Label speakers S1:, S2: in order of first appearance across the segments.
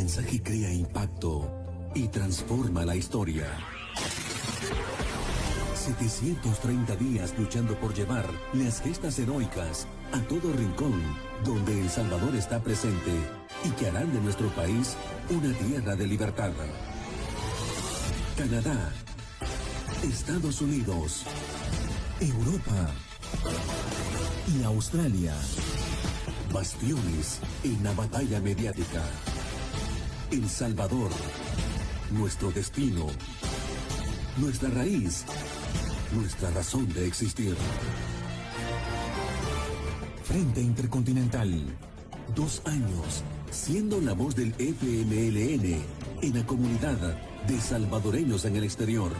S1: mensaje crea impacto y transforma la historia. 730 días luchando por llevar las gestas heroicas a todo rincón donde El Salvador está presente y que harán de nuestro país una tierra de libertad. Canadá, Estados Unidos, Europa y Australia. Bastiones en la batalla mediática. El Salvador, nuestro destino, nuestra raíz, nuestra razón de existir. Frente Intercontinental, 2 años siendo la voz del FMLN en la comunidad de salvadoreños en el exterior.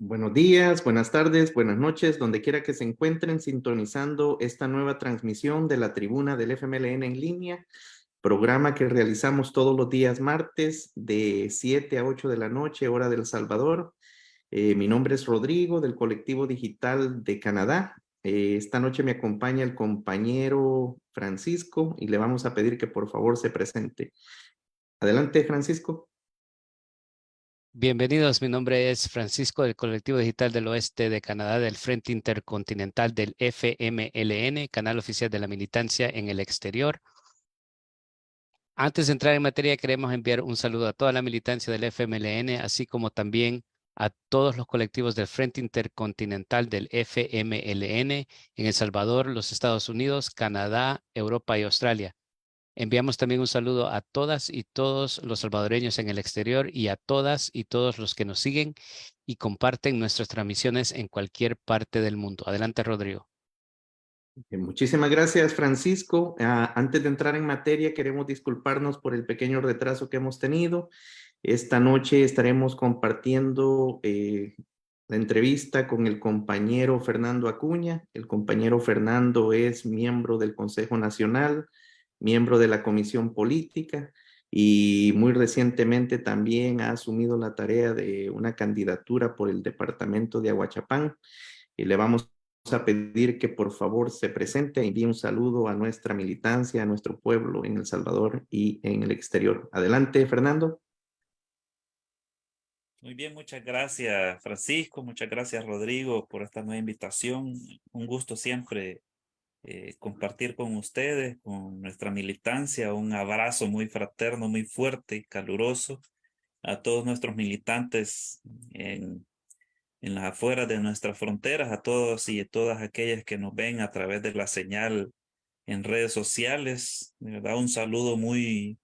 S2: Buenos días, buenas tardes, buenas noches, donde quiera que se encuentren sintonizando esta nueva transmisión de la tribuna del FMLN en línea, programa que realizamos todos los días martes de 7 a 8 de la noche, hora del Salvador. Mi nombre es Rodrigo, del Colectivo Digital de Canadá. Esta noche me acompaña el compañero Francisco y le vamos a pedir que por favor se presente. Adelante, Francisco.
S3: Bienvenidos, mi nombre es Francisco del Colectivo Digital del Oeste de Canadá del Frente Intercontinental del FMLN, canal oficial de la militancia en el exterior. Antes de entrar en materia, queremos enviar un saludo a toda la militancia del FMLN, así como también a todos los colectivos del Frente Intercontinental del FMLN en El Salvador, los Estados Unidos, Canadá, Europa y Australia. Enviamos también un saludo a todas y todos los salvadoreños en el exterior y a todas y todos los que nos siguen y comparten nuestras transmisiones en cualquier parte del mundo. Adelante, Rodrigo.
S2: Muchísimas gracias, Francisco. Antes de entrar en materia, queremos disculparnos por el pequeño retraso que hemos tenido. Esta noche estaremos compartiendo la entrevista con el compañero Fernando Acuña. El compañero Fernando es miembro del Consejo Nacional, miembro de la Comisión Política y muy recientemente también ha asumido la tarea de una candidatura por el departamento de Aguachapán. Y le vamos a pedir que por favor se presente y envíe un saludo a nuestra militancia, a nuestro pueblo en El Salvador y en el exterior. Adelante, Fernando.
S4: Muy bien, muchas gracias, Francisco. Muchas gracias, Rodrigo, por esta nueva invitación. Un gusto siempre compartir con ustedes, con nuestra militancia. Un abrazo muy fraterno, muy fuerte y caluroso a todos nuestros militantes en las afueras de nuestras fronteras, a todos y a todas aquellas que nos ven a través de la señal en redes sociales. De verdad, un saludo muy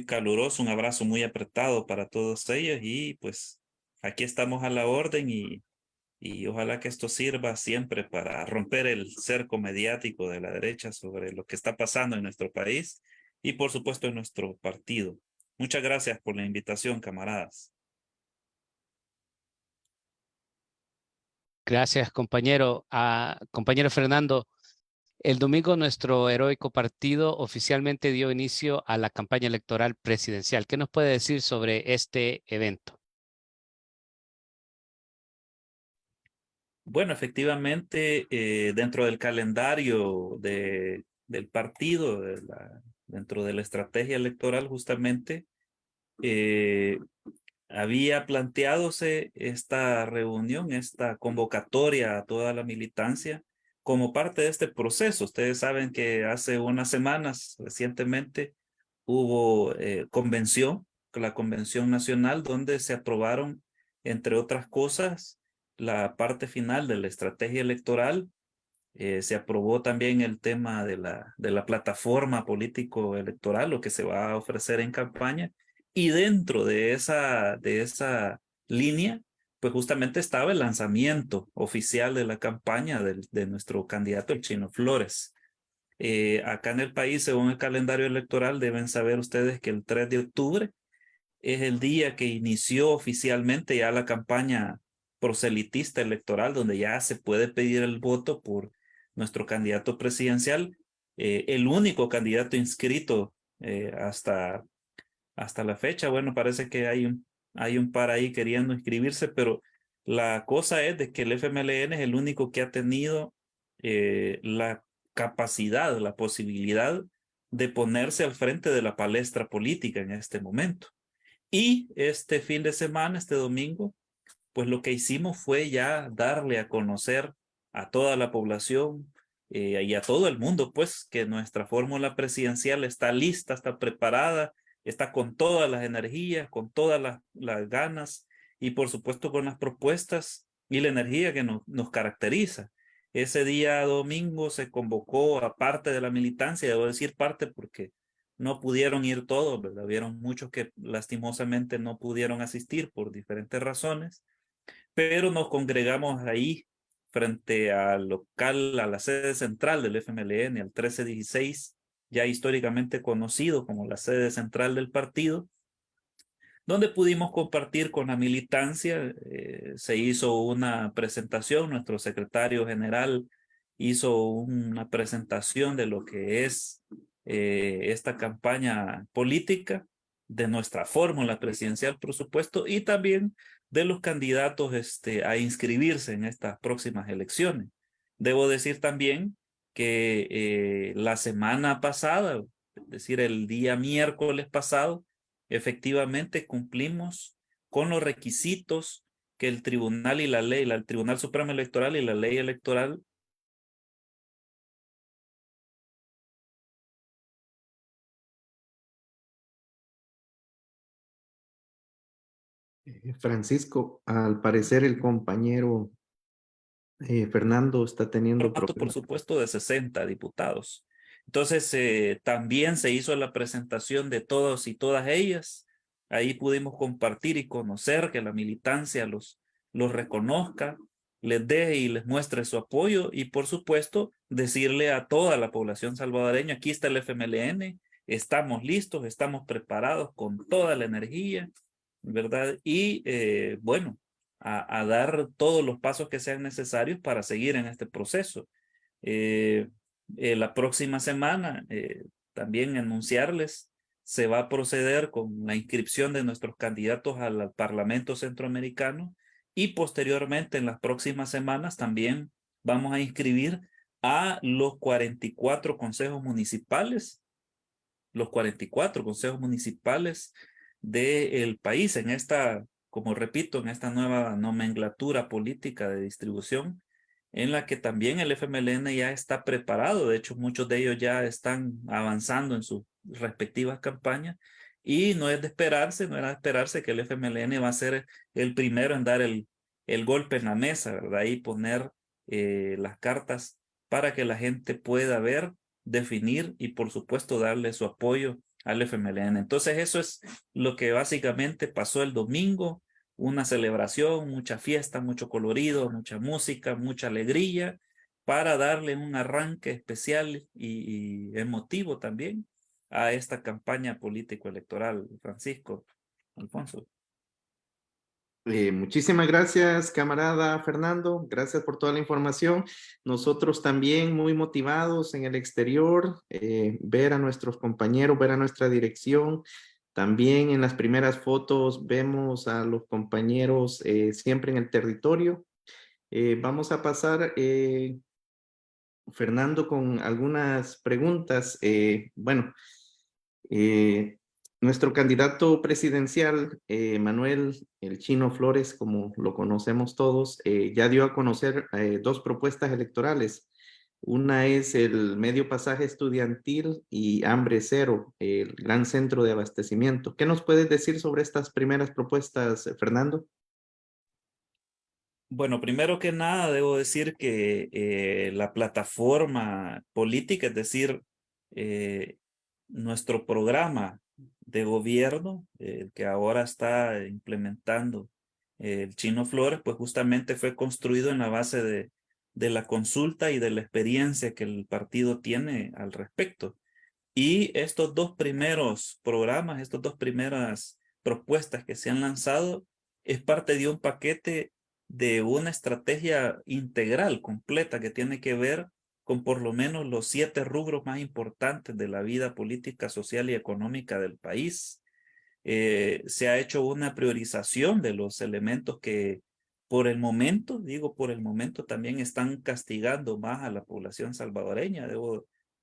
S4: caluroso, un abrazo muy apretado para todos ellos y pues aquí estamos a la orden y ojalá que esto sirva siempre para romper el cerco mediático de la derecha sobre lo que está pasando en nuestro país y por supuesto en nuestro partido. Muchas gracias por la invitación, camaradas.
S3: Gracias, compañero. Compañero Fernando, el domingo nuestro heroico partido oficialmente dio inicio a la campaña electoral presidencial. ¿Qué nos puede decir sobre este evento?
S4: Bueno, efectivamente, dentro del calendario del partido, dentro de la estrategia electoral, justamente, eh, había planteadose esta reunión, esta convocatoria a toda la militancia como parte de este proceso. Ustedes saben que hace unas semanas, recientemente, hubo la Convención Nacional, donde se aprobaron, entre otras cosas, la parte final de la estrategia electoral. Se aprobó también el tema de la plataforma político-electoral, lo que se va a ofrecer en campaña. Y dentro de esa línea, pues justamente estaba el lanzamiento oficial de la campaña de nuestro candidato, el Chino Flores. Acá en el país, según el calendario electoral, deben saber ustedes que el 3 de octubre es el día que inició oficialmente ya la campaña proselitista electoral, donde ya se puede pedir el voto por nuestro candidato presidencial, el único candidato inscrito hasta la fecha. Bueno, parece que hay un par ahí queriendo inscribirse, pero La cosa es de que el FMLN es el único que ha tenido la capacidad, la posibilidad de ponerse al frente de la palestra política en este momento. Y este fin de semana, este domingo, pues lo que hicimos fue ya darle a conocer a toda la población y a todo el mundo, pues que nuestra fórmula presidencial está lista, está preparada, está con todas las energías, con todas las ganas y por supuesto con las propuestas y la energía que nos caracteriza. Ese día domingo se convocó a parte de la militancia, debo decir parte porque no pudieron ir todos, ¿verdad? Vieron muchos que lastimosamente no pudieron asistir por diferentes razones, pero nos congregamos ahí frente al local, a la sede central del FMLN, al 1316, ya históricamente conocido como la sede central del partido, donde pudimos compartir con la militancia. Se hizo una presentación, nuestro secretario general hizo una presentación de lo que es esta campaña política, de nuestra fórmula presidencial, por supuesto, y también de los candidatos a inscribirse en estas próximas elecciones. Debo decir también que la semana pasada, es decir, el día miércoles pasado, efectivamente cumplimos con los requisitos que el tribunal y la ley, el Tribunal Supremo Electoral y la ley electoral
S2: Francisco, al parecer el compañero Fernando está teniendo
S4: por
S2: problemas.
S4: supuesto, de 60 diputados. Entonces, también se hizo la presentación de todos y todas ellas. Ahí pudimos compartir y conocer que la militancia los reconozca, les dé y les muestre su apoyo y, por supuesto, decirle a toda la población salvadoreña, aquí está el FMLN, estamos listos, estamos preparados con toda la energía, ¿verdad? Y, bueno, a dar todos los pasos que sean necesarios para seguir en este proceso. La próxima semana también anunciarles, se va a proceder con la inscripción de nuestros candidatos al Parlamento Centroamericano y posteriormente en las próximas semanas también vamos a inscribir a los 44 consejos municipales, los 44 consejos municipales del país en esta, como repito, en esta nueva nomenclatura política de distribución, en la que también el FMLN ya está preparado. De hecho, muchos de ellos ya están avanzando en sus respectivas campañas y no es de esperarse, no era de esperarse que el FMLN va a ser el primero en dar el golpe en la mesa, ¿verdad? Y poner las cartas para que la gente pueda ver, definir y por supuesto darle su apoyo al FMLN. Entonces eso es lo que básicamente pasó el domingo, una celebración, mucha fiesta, mucho colorido, mucha música, mucha alegría, para darle un arranque especial y emotivo también a esta campaña político-electoral. Francisco, Alfonso.
S2: Muchísimas gracias, camarada Fernando. Gracias por toda la información. Nosotros también muy motivados en el exterior, ver a nuestros compañeros, ver a nuestra dirección. También en las primeras fotos vemos a los compañeros siempre en el territorio. Vamos a pasar, Fernando, con algunas preguntas. Bueno, nuestro candidato presidencial, Manuel El Chino Flores, como lo conocemos todos, ya dio a conocer dos propuestas electorales. Una es el medio pasaje estudiantil y Hambre Cero, el gran centro de abastecimiento. ¿Qué nos puedes decir sobre estas primeras propuestas, Fernando?
S4: Bueno, primero que nada, debo decir que la plataforma política, es decir, eh, nuestro programa de gobierno, el que ahora está implementando el Chino Flores, pues justamente fue construido en la base de la consulta y de la experiencia que el partido tiene al respecto. Y estos dos primeros programas, estas dos primeras propuestas que se han lanzado, es parte de un paquete de una estrategia integral, completa, que tiene que ver con por lo menos los 7 rubros más importantes de la vida política, social y económica del país. Se ha hecho una priorización de los elementos que Por el momento, digo por el momento, también están castigando más a la población salvadoreña.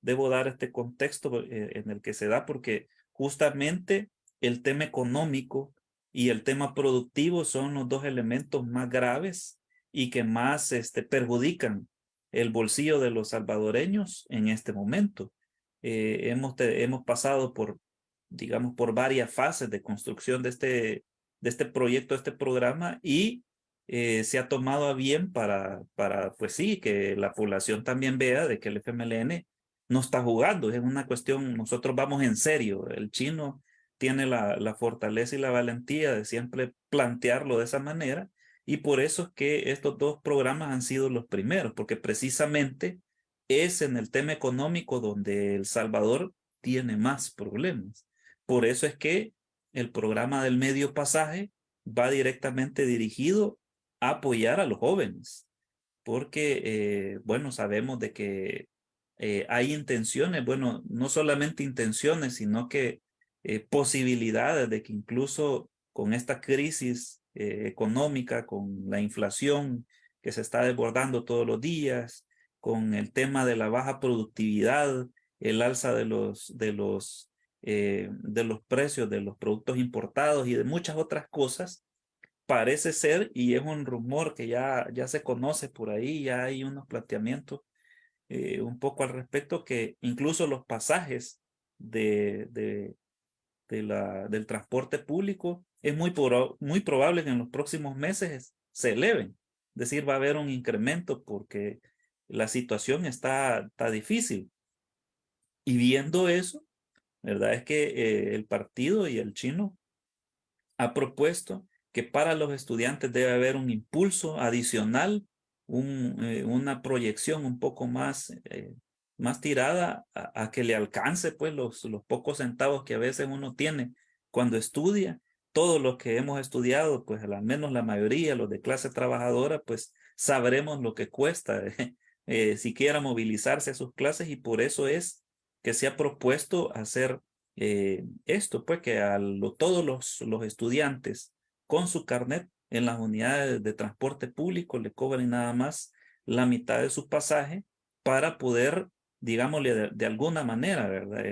S4: Debo dar este contexto en el que se da, porque justamente el tema económico y el tema productivo son los dos elementos más graves y que más perjudican el bolsillo de los salvadoreños en este momento. Hemos pasado por, digamos, por varias fases de construcción de este proyecto, de este programa, y se ha tomado a bien pues sí, que la población también vea de que el FMLN no está jugando, es una cuestión, nosotros vamos en serio. El chino tiene la fortaleza y la valentía de siempre plantearlo de esa manera, y por eso es que estos dos programas han sido los primeros, porque precisamente es en el tema económico donde El Salvador tiene más problemas. Por eso es que el programa del medio pasaje va directamente dirigido a apoyar a los jóvenes, porque, bueno, sabemos de que hay intenciones, bueno, no solamente intenciones, sino que posibilidades de que incluso con esta crisis económica, con la inflación que se está desbordando todos los días, con el tema de la baja productividad, el alza de los precios de los productos importados y de muchas otras cosas, parece ser, y es un rumor que ya se conoce por ahí, ya hay unos planteamientos un poco al respecto, que incluso los pasajes del transporte público es muy probable que en los próximos meses se eleven. Es decir, va a haber un incremento porque la situación está difícil. Y viendo eso, verdad es que el partido y el chino ha propuesto que para los estudiantes debe haber un impulso adicional, una proyección un poco más tirada a que le alcance pues los pocos centavos que a veces uno tiene cuando estudia. Todos los que hemos estudiado, pues al menos la mayoría, los de clase trabajadora, pues sabremos lo que cuesta siquiera movilizarse a sus clases, y por eso es que se ha propuesto hacer esto, pues que todos los estudiantes con su carnet en las unidades de transporte público le cobren nada más la mitad de su pasaje para poder, digámosle, de alguna manera, ¿verdad?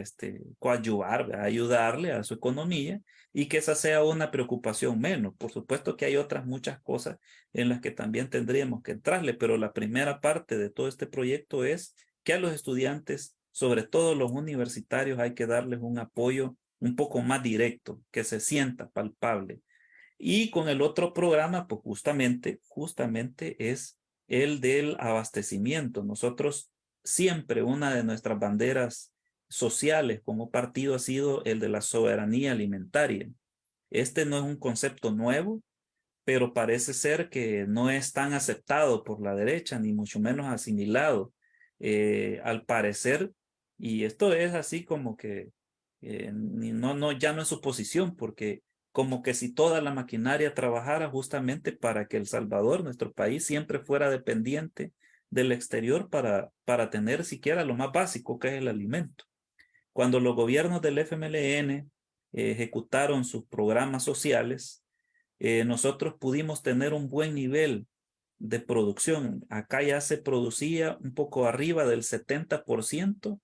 S4: Coadyuvar, ¿verdad? Ayudarle a su economía, y que esa sea una preocupación menos. Por supuesto que hay otras muchas cosas en las que también tendríamos que entrarle, pero la primera parte de todo este proyecto es que a los estudiantes, sobre todo los universitarios, hay que darles un apoyo un poco más directo, que se sienta palpable. Y con el otro programa, pues justamente es el del abastecimiento. Nosotros siempre, una de nuestras banderas sociales como partido ha sido el de la soberanía alimentaria. Este no es un concepto nuevo, pero parece ser que no es tan aceptado por la derecha, ni mucho menos asimilado, al parecer. Y esto es así como que ya no es su posición, porque como que si toda la maquinaria trabajara justamente para que El Salvador, nuestro país, siempre fuera dependiente del exterior para tener siquiera lo más básico, que es el alimento. Cuando los gobiernos del FMLN ejecutaron sus programas sociales, nosotros pudimos tener un buen nivel de producción. Acá ya se producía un poco arriba del 70%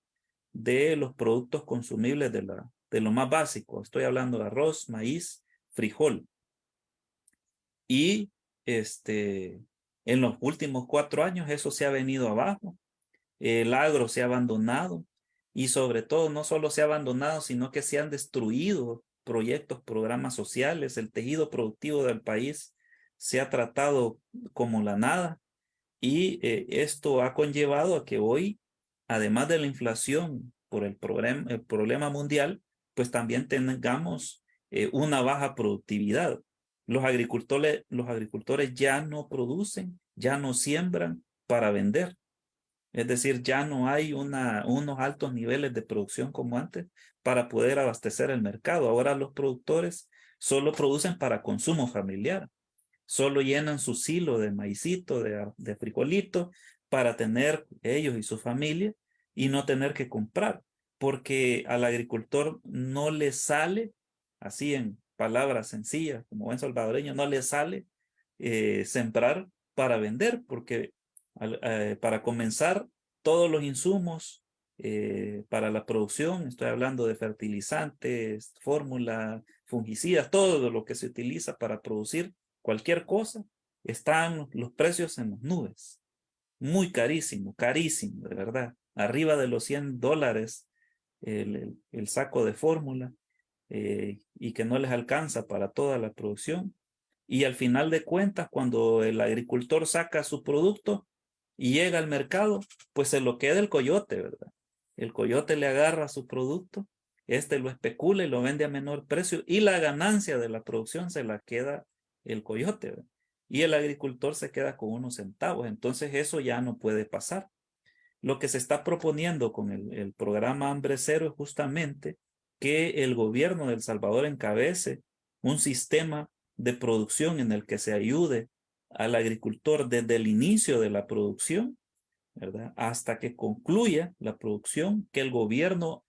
S4: de los productos consumibles de lo más básico. Estoy hablando de arroz, maíz, frijol. Y en los últimos 4 años eso se ha venido abajo. El agro se ha abandonado, y sobre todo no solo se ha abandonado, sino que se han destruido proyectos, programas sociales. El tejido productivo del país se ha tratado como la nada, y esto ha conllevado a que hoy, además de la inflación por el problema mundial, pues también tengamos una baja productividad. Los agricultores ya no producen, ya no siembran para vender. Es decir, ya no hay unos altos niveles de producción como antes para poder abastecer el mercado. Ahora los productores solo producen para consumo familiar, solo llenan su silo de maicito, de frijolito, para tener ellos y su familia y no tener que comprar, porque al agricultor no le sale, así en palabras sencillas, como buen salvadoreño, no le sale sembrar para vender, porque para comenzar, todos los insumos para la producción, estoy hablando de fertilizantes, fórmula, fungicidas, todo lo que se utiliza para producir cualquier cosa, están los precios en las nubes. Muy carísimo, carísimo, de verdad. Arriba de los $100 el saco de fórmula y que no les alcanza para toda la producción. Y al final de cuentas, cuando el agricultor saca su producto y llega al mercado, pues se lo queda el coyote, ¿verdad? El coyote le agarra su producto, este lo especula y lo vende a menor precio y la ganancia de la producción se la queda el coyote, ¿verdad? Y el agricultor se queda con unos centavos. Entonces eso ya no puede pasar. Lo que se está proponiendo con el programa Hambre Cero es justamente que el gobierno de El Salvador encabece un sistema de producción en el que se ayude al agricultor desde el inicio de la producción, ¿verdad? Hasta que concluya la producción, que el gobierno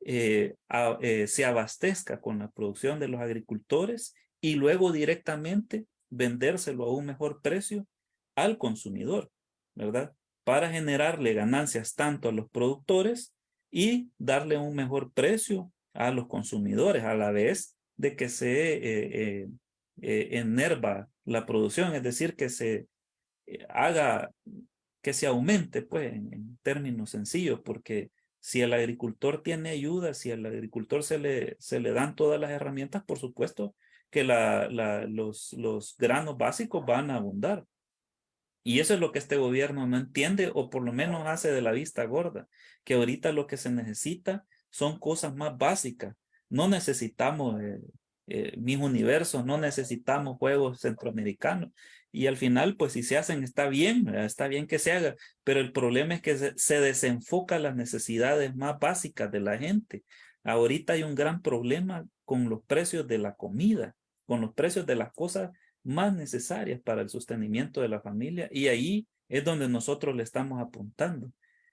S4: se abastezca con la producción de los agricultores y luego directamente vendérselo a un mejor precio al consumidor, ¿verdad? Para generarle ganancias tanto a los productores y darle un mejor precio a los consumidores, a la vez de que se enerva la producción, es decir, que se haga, que se aumente, pues, en términos sencillos, porque si el agricultor tiene ayuda, si al agricultor se le dan todas las herramientas, por supuesto que los granos básicos van a abundar. Y eso es lo que este gobierno no entiende, o por lo menos hace de la vista gorda, que ahorita lo que se necesita son cosas más básicas. No necesitamos mis universos, no necesitamos juegos centroamericanos. Y al final, pues si se hacen, está bien, ¿verdad? Está bien que se haga, pero el problema es que se desenfoca las necesidades más básicas de la gente. Ahorita hay un gran problema con los precios de la comida, con los precios de las cosas más necesarias para el sostenimiento de la familia, y ahí es donde nosotros le estamos apuntando.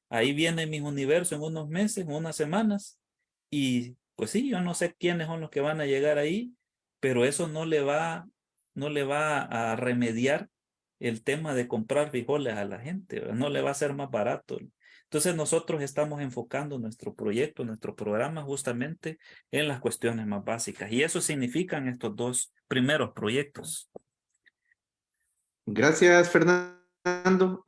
S4: Ahí viene Mis Universo en unos meses, en unas semanas, y pues sí, yo no sé quiénes son los que van a llegar ahí, pero eso no le va a remediar el tema de comprar frijoles a la gente, ¿verdad? No le va a ser más barato. Entonces nosotros estamos enfocando nuestro proyecto, nuestro programa justamente en las cuestiones más básicas, y eso significan estos dos primeros proyectos.
S2: Gracias, Fernando.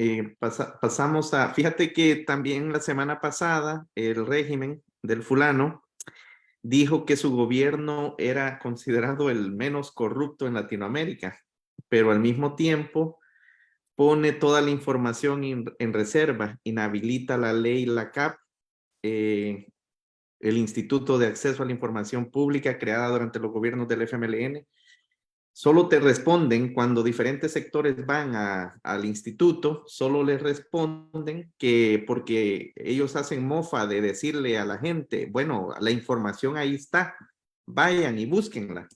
S2: Pasamos a, fíjate que también la semana pasada el régimen del fulano dijo que su gobierno era considerado el menos corrupto en Latinoamérica, pero al mismo tiempo pone toda la información en reserva, inhabilita la ley LACAP, el Instituto de Acceso a la Información Pública creada durante los gobiernos del FMLN. Solo te responden cuando diferentes sectores van al instituto, solo les responden que porque ellos hacen mofa de decirle a la gente, bueno, la información ahí está, vayan y búsquenla.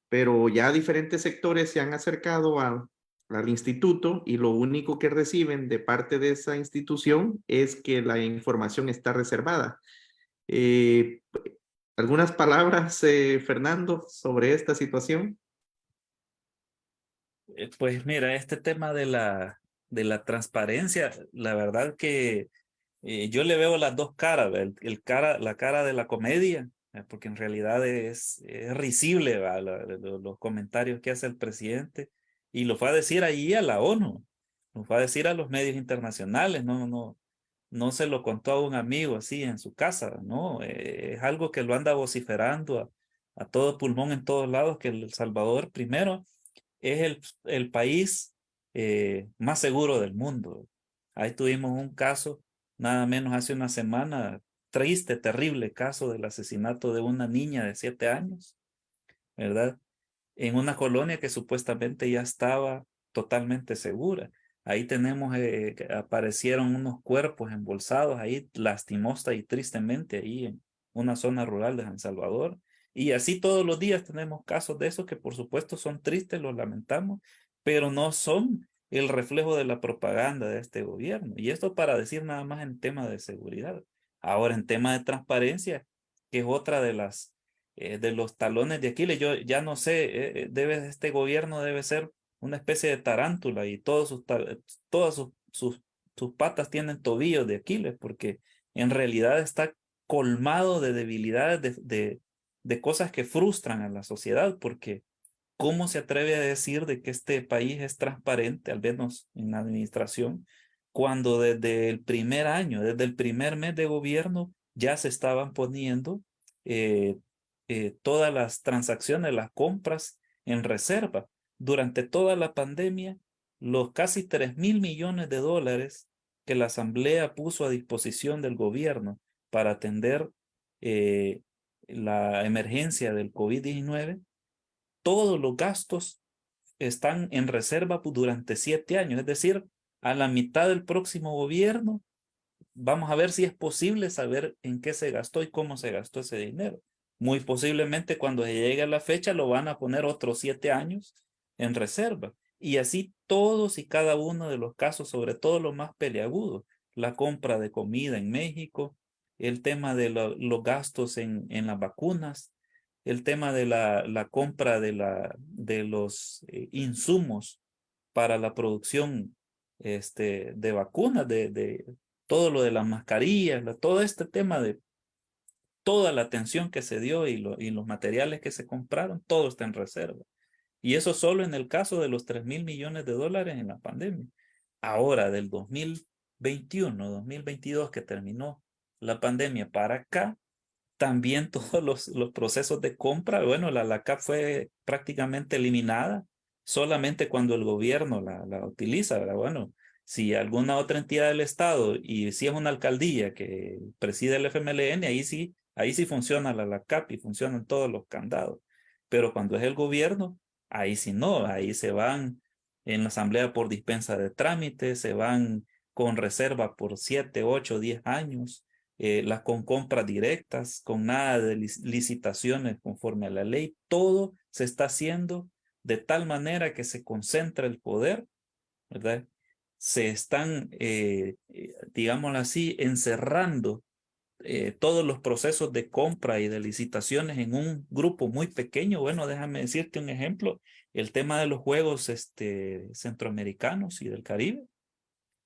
S2: Pero ya diferentes sectores se han acercado al instituto y lo único que reciben de parte de esa institución es que la información está reservada. ¿Algunas palabras, Fernando, sobre esta situación?
S4: Pues mira, este tema de la transparencia, la verdad que yo le veo las dos caras, la cara de la comedia, porque en realidad es risible, los comentarios que hace el presidente, y lo fue a decir allí a la ONU, lo fue a decir a los medios internacionales, no se lo contó a un amigo así en su casa, no, es algo que lo anda vociferando a todo pulmón en todos lados, que El Salvador primero es el país más seguro del mundo. Ahí tuvimos un caso, nada menos hace una semana, triste, terrible caso del asesinato de una niña de 7 años, ¿verdad? En una colonia que supuestamente ya estaba totalmente segura. Ahí tenemos, que aparecieron unos cuerpos embolsados ahí, lastimosa y tristemente, ahí en una zona rural de San Salvador. Y así todos los días tenemos casos de esos que por supuesto son tristes, los lamentamos, pero no son el reflejo de la propaganda de este gobierno. Y esto para decir nada más en tema de seguridad. Ahora, en tema de transparencia, que es otra de los talones de Aquiles, yo ya no sé, este gobierno debe ser una especie de tarántula y todas sus patas tienen tobillos de Aquiles, porque en realidad está colmado de debilidades, de cosas que frustran a la sociedad, porque ¿cómo se atreve a decir de que este país es transparente, al menos en la administración, cuando desde el primer año, desde el primer mes de gobierno, ya se estaban poniendo todas las transacciones, las compras en reserva? Durante toda la pandemia, los casi 3.000 millones de dólares que la Asamblea puso a disposición del gobierno para atender la emergencia del COVID-19, todos los gastos están en reserva durante 7 años. Es decir, a la mitad del próximo gobierno, vamos a ver si es posible saber en qué se gastó y cómo se gastó ese dinero. Muy posiblemente cuando se llegue a la fecha lo van a poner otros 7 años en reserva. Y así todos y cada uno de los casos, sobre todo los más peliagudos, la compra de comida en México, el tema de los gastos en las vacunas, el tema de la compra de los insumos para la producción de vacunas, de todo lo de las mascarillas, todo este tema de toda la atención que se dio y los materiales que se compraron, todo está en reserva. Y eso solo en el caso de los 3.000 millones de dólares en la pandemia. Ahora, del 2021, 2022 que terminó la pandemia para acá, también todos los procesos de compra, bueno, la CAP fue prácticamente eliminada solamente cuando el gobierno la utiliza, ¿verdad? Bueno, si alguna otra entidad del Estado y si es una alcaldía que preside el FMLN, ahí sí funciona la CAP y funcionan todos los candados. Pero cuando es el gobierno, ahí sí no, ahí se van en la asamblea por dispensa de trámites, se van con reserva por 7, 8, 10 años. Las con compras directas, con nada de licitaciones conforme a la ley, todo se está haciendo de tal manera que se concentra el poder, ¿verdad? Se están, digámoslo así, encerrando todos los procesos de compra y de licitaciones en un grupo muy pequeño. Bueno, déjame decirte un ejemplo, el tema de los juegos centroamericanos y del Caribe,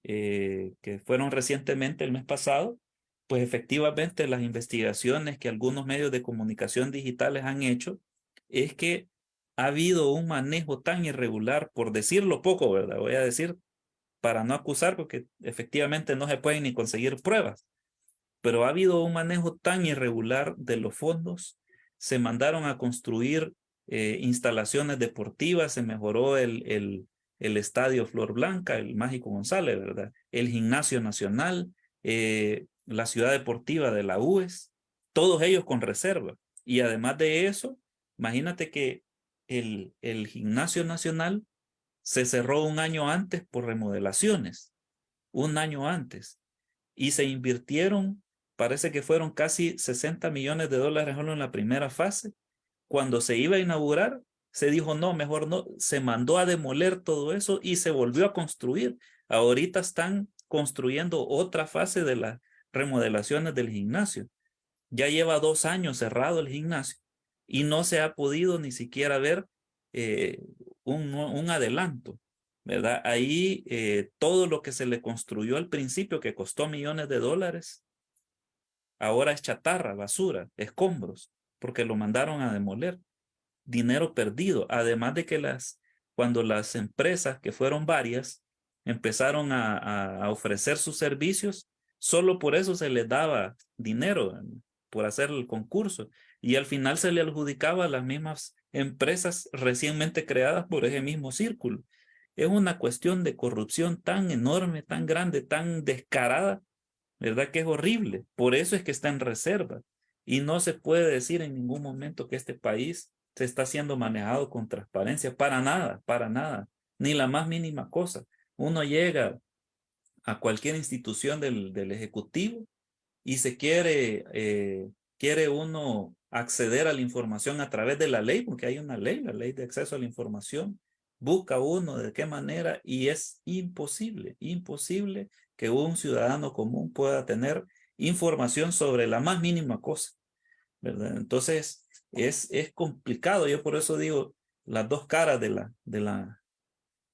S4: que fueron recientemente el mes pasado. Pues efectivamente las investigaciones que algunos medios de comunicación digitales han hecho es que ha habido un manejo tan irregular, por decirlo poco, ¿verdad? Voy a decir para no acusar, porque efectivamente no se pueden ni conseguir pruebas, pero ha habido un manejo tan irregular de los fondos. Se mandaron a construir instalaciones deportivas, se mejoró el estadio Flor Blanca, el Mágico González, ¿verdad? El Gimnasio Nacional, la ciudad deportiva de la UES, todos ellos con reserva. Y además de eso, imagínate que el Gimnasio Nacional se cerró un año antes por remodelaciones, un año antes, y se invirtieron, parece que fueron casi 60 millones de dólares solo en la primera fase. Cuando se iba a inaugurar, se dijo no, mejor no, se mandó a demoler todo eso y se volvió a construir. Ahorita están construyendo otra fase de las remodelaciones del gimnasio. Ya lleva 2 años cerrado el gimnasio y no se ha podido ni siquiera ver un adelanto, ¿verdad? Ahí todo lo que se le construyó al principio, que costó millones de dólares, ahora es chatarra, basura, escombros, porque lo mandaron a demoler. Dinero perdido, además de que cuando las empresas, que fueron varias, empezaron a ofrecer sus servicios, solo por eso se les daba dinero, por hacer el concurso, y al final se le adjudicaba a las mismas empresas recientemente creadas por ese mismo círculo. Es una cuestión de corrupción tan enorme, tan grande, tan descarada, ¿verdad? Que es horrible. Por eso es que está en reserva. Y no se puede decir en ningún momento que este país se está siendo manejado con transparencia. Para nada. Ni la más mínima cosa. Uno llega a cualquier institución del Ejecutivo y se quiere uno acceder a la información a través de la ley, porque hay una ley, la ley de acceso a la información. Busca uno de qué manera y es imposible que un ciudadano común pueda tener información sobre la más mínima cosa, ¿verdad? Entonces es complicado. Yo por eso digo las dos caras de la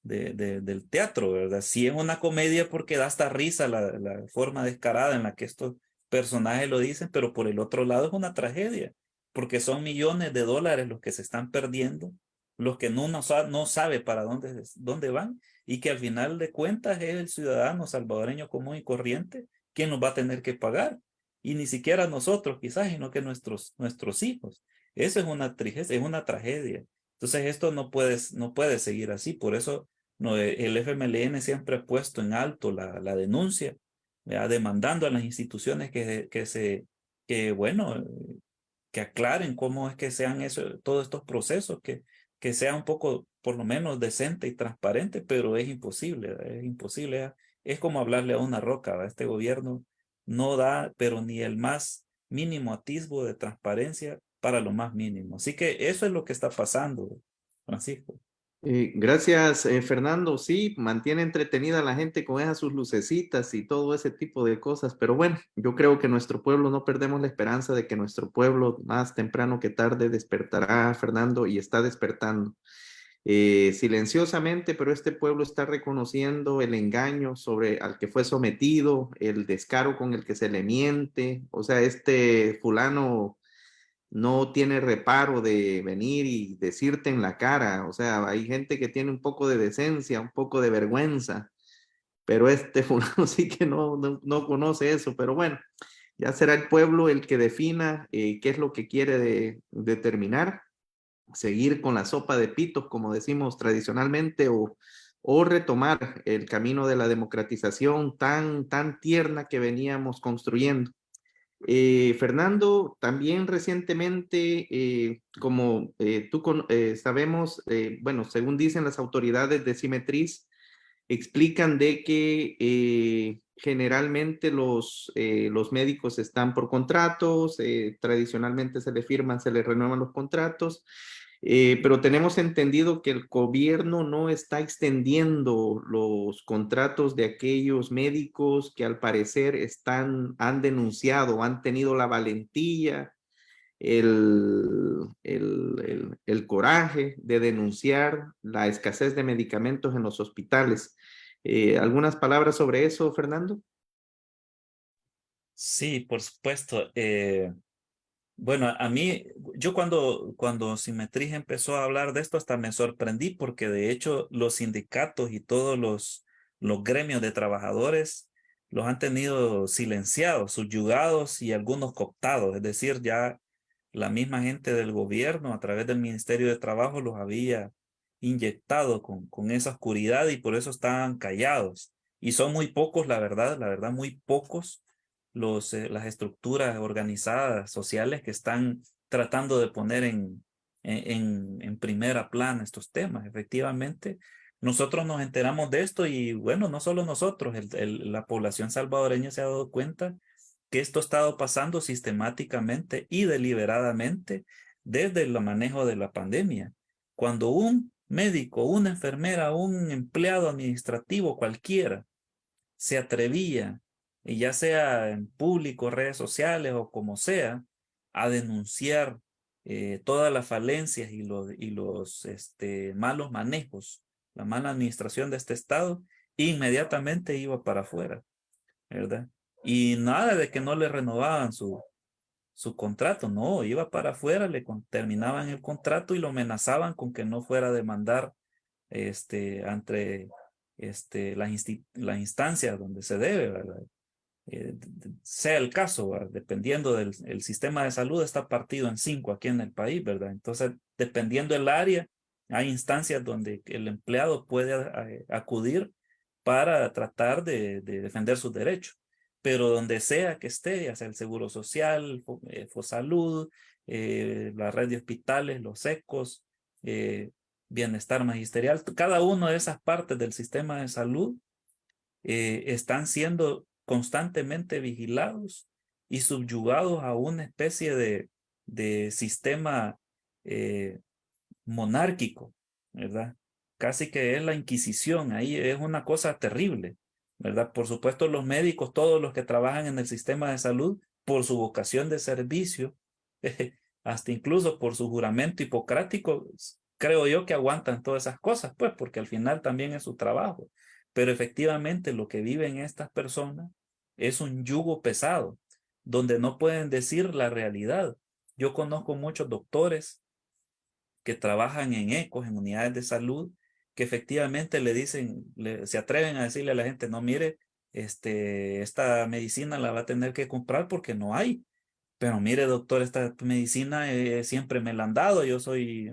S4: del teatro, ¿verdad? Sí es una comedia porque da hasta risa la forma descarada en la que estos personajes lo dicen, pero por el otro lado es una tragedia, porque son millones de dólares los que se están perdiendo, los que no sabe para dónde van, y que al final de cuentas es el ciudadano salvadoreño común y corriente quien nos va a tener que pagar, y ni siquiera nosotros quizás, sino que nuestros hijos. Eso es una tristeza, es una tragedia. Entonces esto no puede seguir así. Por eso no, el FMLN siempre ha puesto en alto la denuncia, demandando a las instituciones que aclaren cómo es que sean todos estos procesos, que sea un poco, por lo menos, decente y transparente, pero es imposible, es imposible. Es como hablarle a una roca, ¿verdad? Este gobierno no da, pero ni el más mínimo atisbo de transparencia para lo más mínimo. Así que eso es lo que está pasando, Francisco.
S2: Gracias, Fernando. Sí, mantiene entretenida a la gente con esas sus lucecitas y todo ese tipo de cosas, pero bueno, yo creo que nuestro pueblo, no perdemos la esperanza de que nuestro pueblo más temprano que tarde despertará, Fernando, y está despertando. Silenciosamente, pero este pueblo está reconociendo el engaño al que fue sometido, el descaro con el que se le miente, o sea, este fulano no tiene reparo de venir y decirte en la cara, o sea, hay gente que tiene un poco de decencia, un poco de vergüenza, pero este fulano sí que no conoce eso, pero bueno, ya será el pueblo el que defina qué es lo que quiere determinar, seguir con la sopa de pitos, como decimos tradicionalmente, o retomar el camino de la democratización tan tierna que veníamos construyendo. Fernando, también recientemente, como sabemos, bueno, según dicen las autoridades de Cimetriz, explican de que generalmente los médicos están por contratos, tradicionalmente se les renuevan los contratos, pero tenemos entendido que el gobierno no está extendiendo los contratos de aquellos médicos que al parecer han denunciado, han tenido la valentía, el coraje de denunciar la escasez de medicamentos en los hospitales. ¿Algunas palabras sobre eso, Fernando?
S4: Sí, por supuesto. Bueno, a mí, yo cuando Cimetrix empezó a hablar de esto, hasta me sorprendí porque de hecho los sindicatos y todos los gremios de trabajadores los han tenido silenciados, subyugados y algunos cooptados. Es decir, ya la misma gente del gobierno a través del Ministerio de Trabajo los había inyectado con esa oscuridad y por eso estaban callados. Y son muy pocos, la verdad, muy pocos las estructuras organizadas sociales que están tratando de poner en primera plana estos temas. Efectivamente, nosotros nos enteramos de esto y bueno, no solo nosotros, la población salvadoreña se ha dado cuenta que esto ha estado pasando sistemáticamente y deliberadamente desde el manejo de la pandemia. Cuando un médico, una enfermera, un empleado administrativo cualquiera se atrevía, y ya sea en público, redes sociales o como sea, a denunciar todas las falencias y los malos manejos, la mala administración de este Estado, inmediatamente iba para afuera, ¿verdad? Y nada de que no le renovaban su contrato, no, iba para afuera, terminaban el contrato y lo amenazaban con que no fuera a demandar ante las instancias donde se debe, ¿verdad? Sea el caso, ¿verdad? Dependiendo el sistema de salud está partido en 5 aquí en el país, ¿verdad? Entonces, dependiendo del área, hay instancias donde el empleado puede acudir para tratar de defender sus derechos. Pero donde sea que esté, ya sea el Seguro Social, Fosalud, la red de hospitales, los ECOS, bienestar magisterial, cada una de esas partes del sistema de salud están siendo constantemente vigilados y subyugados a una especie de sistema monárquico, ¿verdad? Casi que es la Inquisición, ahí es una cosa terrible, ¿verdad? Por supuesto, los médicos, todos los que trabajan en el sistema de salud, por su vocación de servicio, hasta incluso por su juramento hipocrático, creo yo que aguantan todas esas cosas, pues, porque al final también es su trabajo. Pero efectivamente lo que viven estas personas es un yugo pesado, donde no pueden decir la realidad. Yo conozco muchos doctores que trabajan en ECOs, en unidades de salud, que efectivamente le dicen, se atreven a decirle a la gente, no, mire, esta medicina la va a tener que comprar porque no hay. Pero mire, doctor, esta medicina siempre me la han dado, yo soy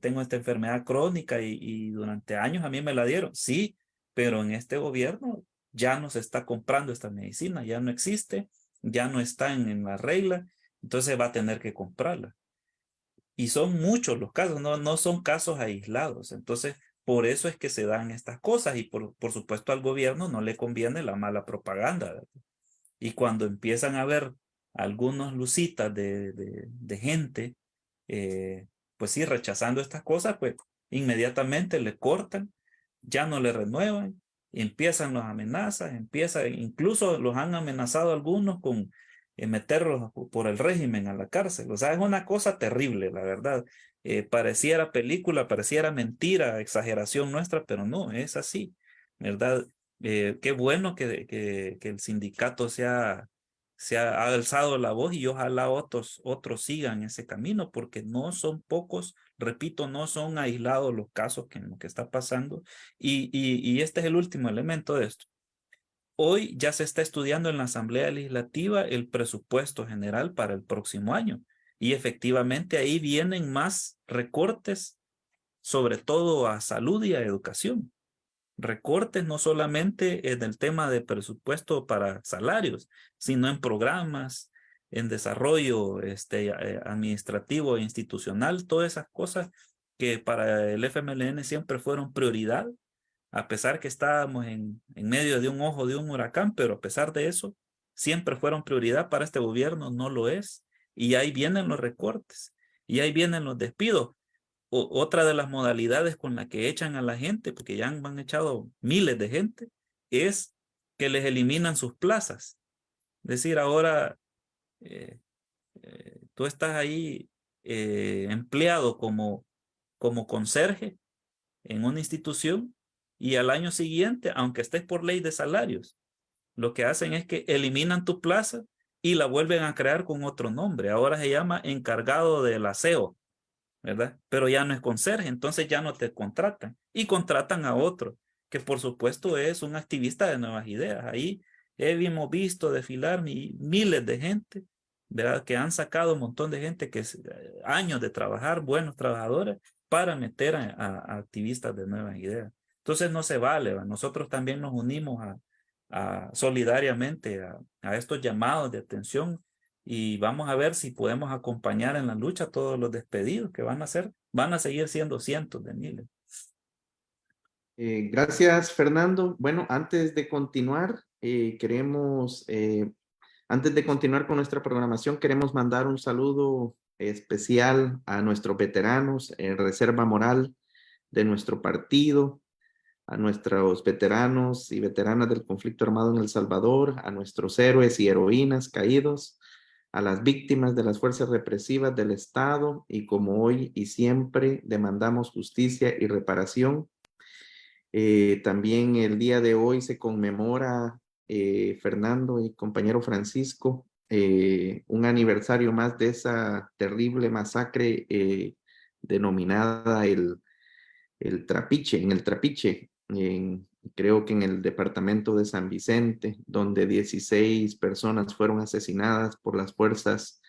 S4: tengo esta enfermedad crónica y durante años a mí me la dieron. Sí, pero en este gobierno ya no se está comprando esta medicina, ya no existe, ya no está en la regla, entonces va a tener que comprarla. Y son muchos los casos, no son casos aislados. Entonces, por eso es que se dan estas cosas y por supuesto al gobierno no le conviene la mala propaganda, ¿verdad? Y cuando empiezan a ver algunos lucitas de gente, pues sí, rechazando estas cosas, pues inmediatamente le cortan, ya no le renuevan, empiezan las amenazas, incluso los han amenazado algunos con meterlos por el régimen a la cárcel. O sea, es una cosa terrible, la verdad. Pareciera película, pareciera mentira, exageración nuestra, pero no, es así, ¿verdad? Qué bueno que el sindicato se ha alzado la voz y ojalá otros sigan ese camino, porque no son pocos, repito, no son aislados los casos lo que está pasando. Y este es el último elemento de esto. Hoy ya se está estudiando en la Asamblea Legislativa el presupuesto general para el próximo año. Y efectivamente ahí vienen más recortes, sobre todo a salud y a educación. Recortes no solamente en el tema de presupuesto para salarios, sino en programas, en desarrollo administrativo e institucional, todas esas cosas que para el FMLN siempre fueron prioridad, a pesar que estábamos en medio de un ojo de un huracán, pero a pesar de eso, siempre fueron prioridad para este gobierno, no lo es. Y ahí vienen los recortes, y ahí vienen los despidos. Otra de las modalidades con la que echan a la gente, porque ya han echado miles de gente, es que les eliminan sus plazas. Es decir, ahora tú estás ahí empleado como conserje en una institución y al año siguiente, aunque estés por ley de salarios, lo que hacen es que eliminan tu plaza y la vuelven a crear con otro nombre. Ahora se llama encargado del aseo, ¿verdad? Pero ya no es conserje, entonces ya no te contratan y contratan a otro, que por supuesto es un activista de nuevas ideas. Ahí hemos visto desfilar miles de gente, ¿verdad? Que han sacado un montón de gente que años de trabajar, buenos trabajadores, para meter a activistas de nuevas ideas. Entonces no se vale, ¿verdad? Nosotros también nos unimos solidariamente a estos llamados de atención y vamos a ver si podemos acompañar en la lucha a todos los despedidos que van a seguir siendo cientos de miles.
S2: Gracias, Fernando. Bueno, antes de continuar, antes de continuar con nuestra programación, queremos mandar un saludo especial a nuestros veteranos en reserva moral de nuestro partido, a nuestros veteranos y veteranas del conflicto armado en El Salvador, a nuestros héroes y heroínas caídos, a las víctimas de las fuerzas represivas del Estado y como hoy y siempre demandamos justicia y reparación. También el día de hoy se conmemora, Fernando y compañero Francisco, un aniversario más de esa terrible masacre denominada el Trapiche, en el Trapiche, creo que en el departamento de San Vicente, donde 16 personas fueron asesinadas por las fuerzas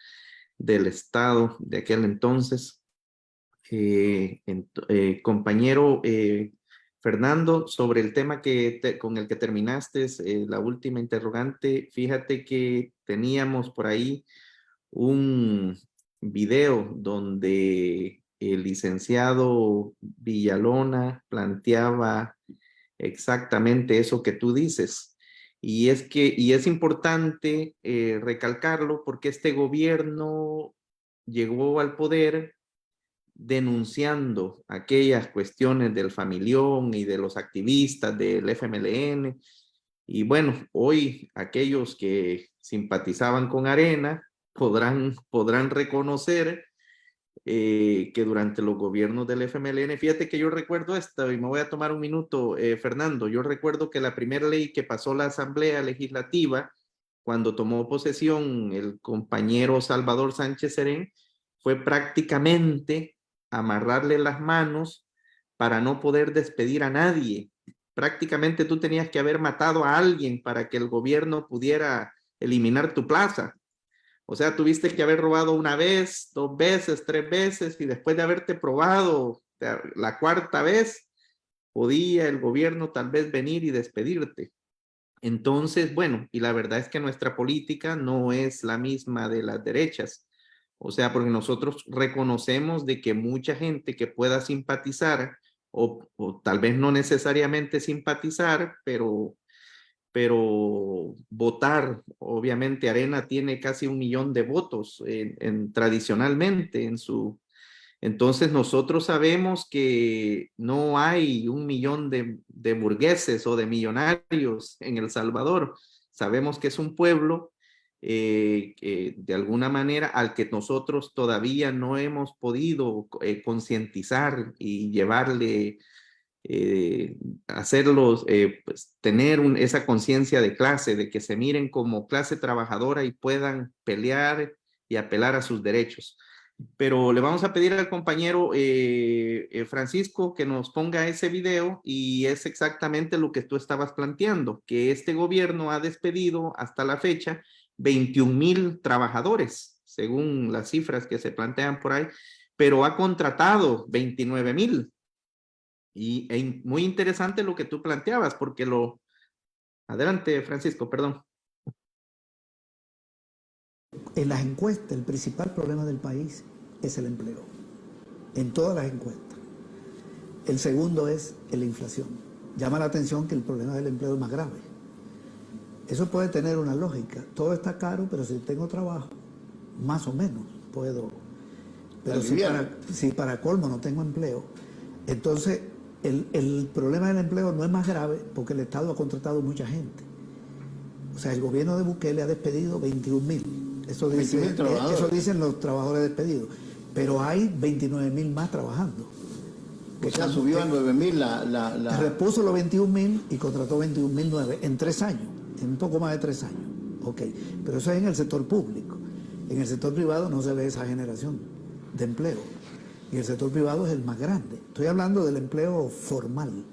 S2: del Estado de aquel entonces. Compañero Fernando, sobre el tema con el que terminaste, la última interrogante, fíjate que teníamos por ahí un video donde el licenciado Villalona planteaba exactamente eso que tú dices. Y es importante recalcarlo porque este gobierno llegó al poder denunciando aquellas cuestiones del familión y de los activistas del FMLN. Y bueno, hoy aquellos que simpatizaban con Arena podrán reconocer que durante los gobiernos del FMLN, fíjate que yo recuerdo esto, y me voy a tomar un minuto, Fernando, yo recuerdo que la primera ley que pasó la Asamblea Legislativa, cuando tomó posesión el compañero Salvador Sánchez Serén, fue prácticamente amarrarle las manos para no poder despedir a nadie. Prácticamente tú tenías que haber matado a alguien para que el gobierno pudiera eliminar tu plaza. O sea, tuviste que haber robado una vez, 2 veces, 3 veces, y después de haberte probado la cuarta vez, podía el gobierno tal vez venir y despedirte. Entonces, bueno, y la verdad es que nuestra política no es la misma de las derechas. O sea, porque nosotros reconocemos de que mucha gente que pueda simpatizar, o tal vez no necesariamente simpatizar, pero votar, obviamente Arena tiene casi 1 millón de votos tradicionalmente en su... Entonces nosotros sabemos que no hay 1 millón de burgueses o de millonarios en El Salvador. Sabemos que es un pueblo de alguna manera al que nosotros todavía no hemos podido concientizar y llevarle hacerlos, pues, tener esa conciencia de clase, de que se miren como clase trabajadora y puedan pelear y apelar a sus derechos. Pero le vamos a pedir al compañero Francisco que nos ponga ese video y es exactamente lo que tú estabas planteando, que este gobierno ha despedido hasta la fecha 21,000 trabajadores, según las cifras que se plantean por ahí, pero ha contratado 29,000. Y muy interesante lo que tú planteabas, porque lo... Adelante, Francisco, perdón.
S5: En las encuestas, el principal problema del país es el empleo. En todas las encuestas. El segundo es la inflación. Llama la atención que el problema del empleo es más grave. Eso puede tener una lógica. Todo está caro, pero si tengo trabajo, más o menos puedo. Pero si para colmo no tengo empleo, entonces el problema del empleo no es más grave porque el Estado ha contratado mucha gente. O sea, el gobierno de Bukele ha despedido 21,000. Eso dicen los trabajadores despedidos. Pero hay 29,000 más trabajando.
S6: O sea, subió a 9,000
S5: Repuso los 21,000 y contrató 21,009 en 3 años, en un poco más de 3 años. Ok, pero eso es en el sector público. En el sector privado no se ve esa generación de empleo. Y el sector privado es el más grande. Estoy hablando del empleo formal.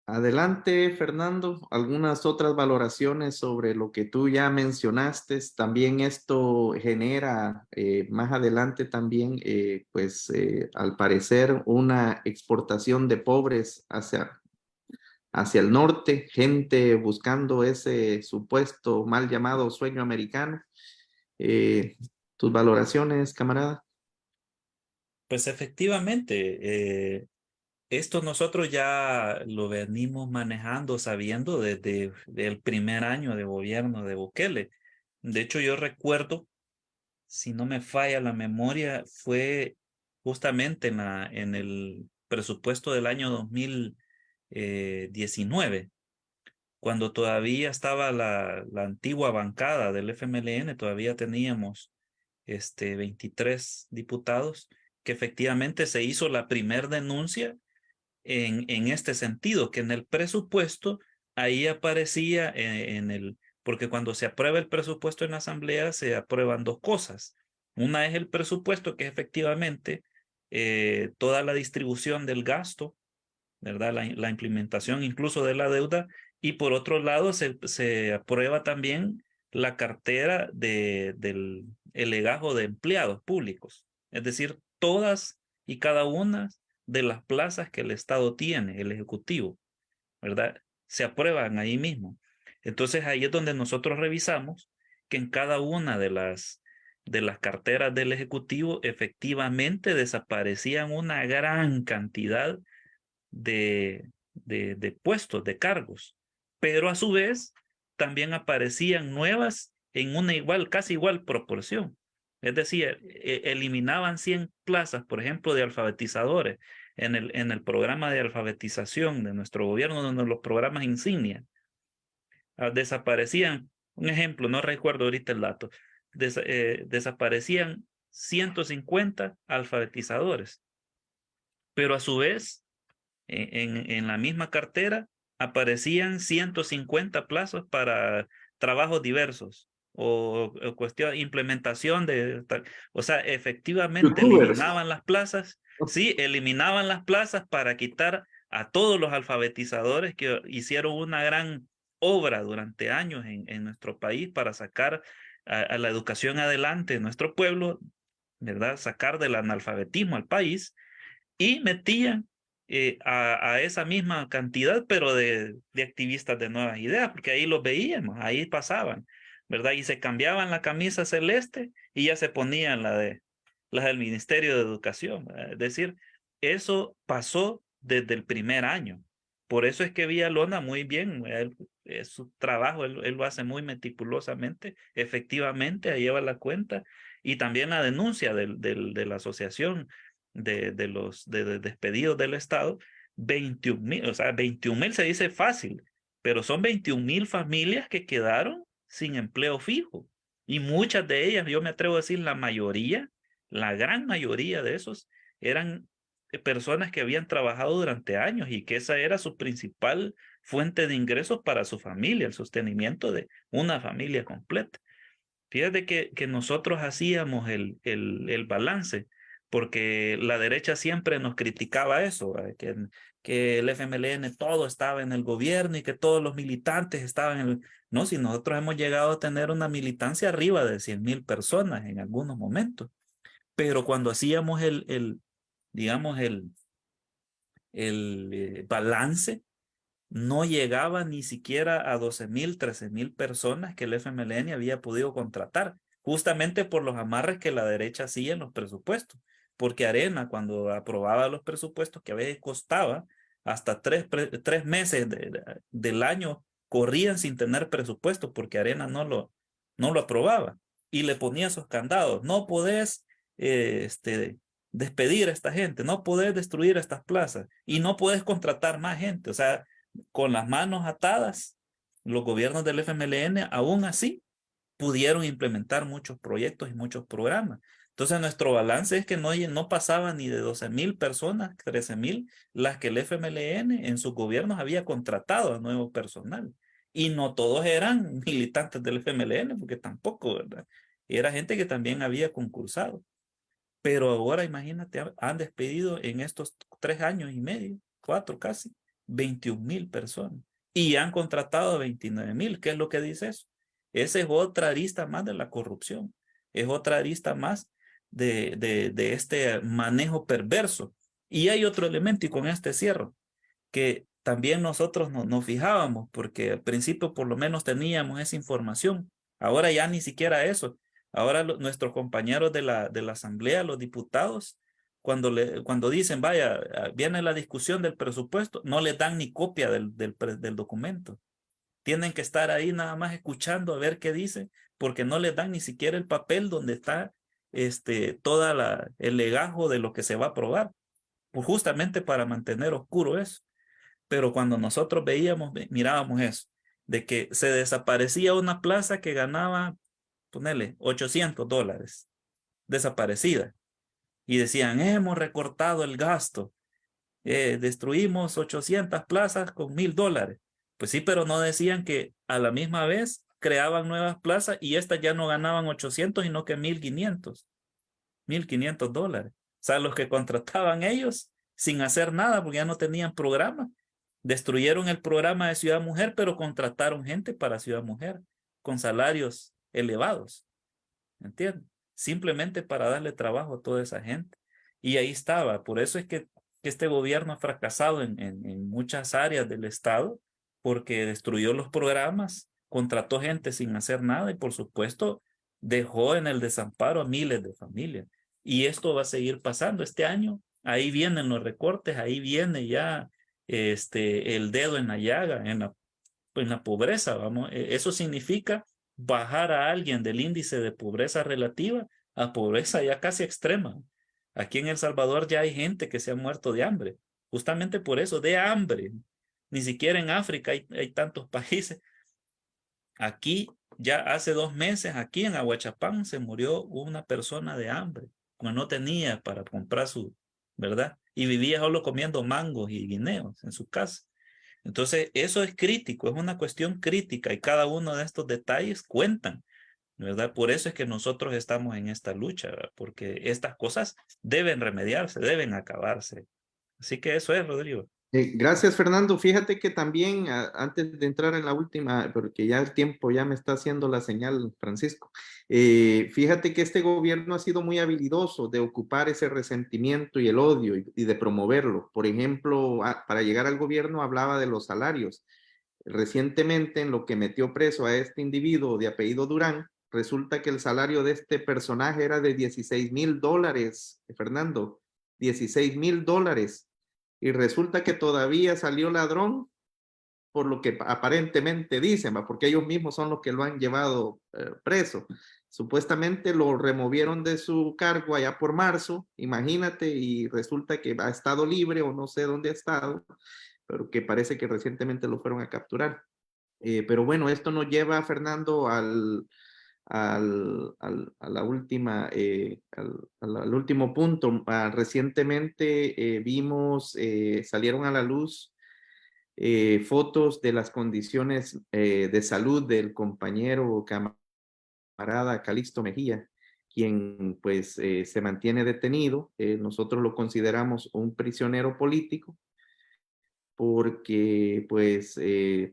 S2: Adelante, Fernando. Algunas otras valoraciones sobre lo que tú ya mencionaste. También esto genera más adelante también, al parecer, una exportación de pobres hacia el norte, gente buscando ese supuesto mal llamado sueño americano. ¿Tus valoraciones, camarada?
S4: Pues efectivamente, esto nosotros ya lo venimos manejando, sabiendo desde el primer año de gobierno de Bukele. De hecho, yo recuerdo, si no me falla la memoria, fue justamente en el presupuesto del año 2019, cuando todavía estaba la antigua bancada del FMLN, todavía teníamos 23 diputados, que efectivamente se hizo la primer denuncia en este sentido, que en el presupuesto ahí aparecía porque cuando se aprueba el presupuesto en la asamblea se aprueban dos cosas. Una es el presupuesto, que es efectivamente toda la distribución del gasto, ¿verdad? La implementación incluso de la deuda, y por otro lado se aprueba también la cartera del legajo de empleados públicos, es decir, todas y cada una de las plazas que el Estado tiene, el Ejecutivo, ¿verdad? Se aprueban ahí mismo. Entonces ahí es donde nosotros revisamos que en cada una de las carteras del Ejecutivo efectivamente desaparecían una gran cantidad de puestos, de cargos, pero a su vez también aparecían nuevas en una casi igual proporción. Es decir, eliminaban 100 plazas, por ejemplo, de alfabetizadores en el programa de alfabetización de nuestro gobierno, uno de los programas insignia. Desaparecían un ejemplo, no recuerdo ahorita el dato, desaparecían 150 alfabetizadores, pero a su vez, en la misma cartera aparecían 150 plazos para trabajos diversos o cuestión implementación o sea, efectivamente
S2: Youtubers.
S4: eliminaban las plazas, sí, eliminaban las plazas para quitar a todos los alfabetizadores que hicieron una gran obra durante años en nuestro país para sacar a la educación adelante en nuestro pueblo, ¿verdad? Sacar del analfabetismo al país, y metían a esa misma cantidad, pero de activistas de nuevas ideas, porque ahí los veíamos, ahí pasaban, ¿verdad? Y se cambiaban la camisa celeste y ya se ponían las del Ministerio de Educación, ¿verdad? Es decir, eso pasó desde el primer año. Por eso es que Villalona muy bien, su trabajo, él lo hace muy meticulosamente, efectivamente, ahí lleva la cuenta, y también la denuncia de la asociación de los despedidos del Estado, 21,000, o sea, 21,000 se dice fácil, pero son 21,000 familias que quedaron sin empleo fijo. Y muchas de ellas, yo me atrevo a decir la mayoría, la gran mayoría de esos eran personas que habían trabajado durante años y que esa era su principal fuente de ingresos para su familia, el sostenimiento de una familia completa. Fíjate que nosotros hacíamos el balance, porque la derecha siempre nos criticaba eso, que el FMLN todo estaba en el gobierno y que todos los militantes estaban en el... No, si nosotros hemos llegado a tener una militancia arriba de 100,000 personas en algunos momentos, pero cuando hacíamos digamos, el balance, no llegaba ni siquiera a 12,000, 13,000 personas que el FMLN había podido contratar, justamente por los amarres que la derecha hacía en los presupuestos. Porque Arena, cuando aprobaba los presupuestos, que a veces costaba hasta 3 meses del año, corrían sin tener presupuesto porque Arena no lo aprobaba. Y le ponía esos candados. No podés despedir a esta gente, no podés destruir estas plazas y no podés contratar más gente. O sea, con las manos atadas, los gobiernos del FMLN aún así pudieron implementar muchos proyectos y muchos programas. Entonces nuestro balance es que no pasaba ni de 12,000 personas, 13,000, las que el FMLN en sus gobiernos había contratado a nuevo personal. Y no todos eran militantes del FMLN, porque tampoco, ¿verdad? Era gente que también había concursado. Pero ahora imagínate, han despedido en estos 3 años y medio, 4 casi, 21,000 personas. Y han contratado a 29,000. ¿Qué es lo que dice eso? Esa es otra arista más de la corrupción. Es otra arista más de este manejo perverso. Y hay otro elemento, y con este cierro, que también nosotros nos fijábamos, porque al principio por lo menos teníamos esa información. Ahora ya ni siquiera eso. Ahora nuestros compañeros de la asamblea, los diputados, cuando dicen, vaya, viene la discusión del presupuesto, no les dan ni copia del documento. Tienen que estar ahí nada más escuchando a ver qué dice, porque no les dan ni siquiera el papel donde está toda el legajo de lo que se va a aprobar, pues justamente para mantener oscuro eso. Pero cuando nosotros mirábamos eso, de que se desaparecía una plaza que ganaba, ponele, $800, desaparecida. Y decían, hemos recortado el gasto, destruimos 800 plazas con $1,000. Pues sí, pero no decían que a la misma vez creaban nuevas plazas y estas ya no ganaban 800, sino que $1,500 $1,500. O sea, los que contrataban ellos sin hacer nada porque ya no tenían programa. Destruyeron el programa de Ciudad Mujer, pero contrataron gente para Ciudad Mujer con salarios elevados. ¿Entiendes? Simplemente para darle trabajo a toda esa gente. Y ahí estaba. Por eso es que este gobierno ha fracasado en muchas áreas del Estado, porque destruyó los programas, contrató gente sin hacer nada y por supuesto dejó en el desamparo a miles de familias. Y esto va a seguir pasando este año. Ahí vienen los recortes, ahí viene ya el dedo en la llaga, en la pobreza, vamos. Eso significa bajar a alguien del índice de pobreza relativa a pobreza ya casi extrema. Aquí en El Salvador ya hay gente que se ha muerto de hambre, justamente por eso, de hambre. Ni siquiera en África hay tantos países. Aquí ya hace 2 meses aquí en Ahuachapán se murió una persona de hambre, pues no tenía para comprar su, ¿verdad? Y vivía solo comiendo mangos y guineos en su casa. Entonces, eso es crítico, es una cuestión crítica y cada uno de estos detalles cuentan, ¿verdad? Por eso es que nosotros estamos en esta lucha, ¿verdad? Porque estas cosas deben remediarse, deben acabarse. Así que eso es, Rodrigo.
S2: Gracias, Fernando. Fíjate que también, antes de entrar en la última, porque ya el tiempo ya me está haciendo la señal, Francisco, fíjate que este gobierno ha sido muy habilidoso de ocupar ese resentimiento y el odio y de promoverlo. Por ejemplo, para llegar al gobierno hablaba de los salarios. Recientemente, en lo que metió preso a este individuo de apellido Durán, resulta que el salario de este personaje era de $16,000, Fernando, $16,000. Y resulta que todavía salió ladrón, por lo que aparentemente dicen, porque ellos mismos son los que lo han llevado preso. Supuestamente lo removieron de su cargo allá por marzo, imagínate, y resulta que ha estado libre o no sé dónde ha estado, pero que parece que recientemente lo fueron a capturar. Pero bueno, esto nos lleva, Fernando, a la última, al último punto. Recientemente vimos, salieron a la luz fotos de las condiciones de salud del compañero camarada Calixto Mejía, quien pues se mantiene detenido. Nosotros lo consideramos un prisionero político porque, pues,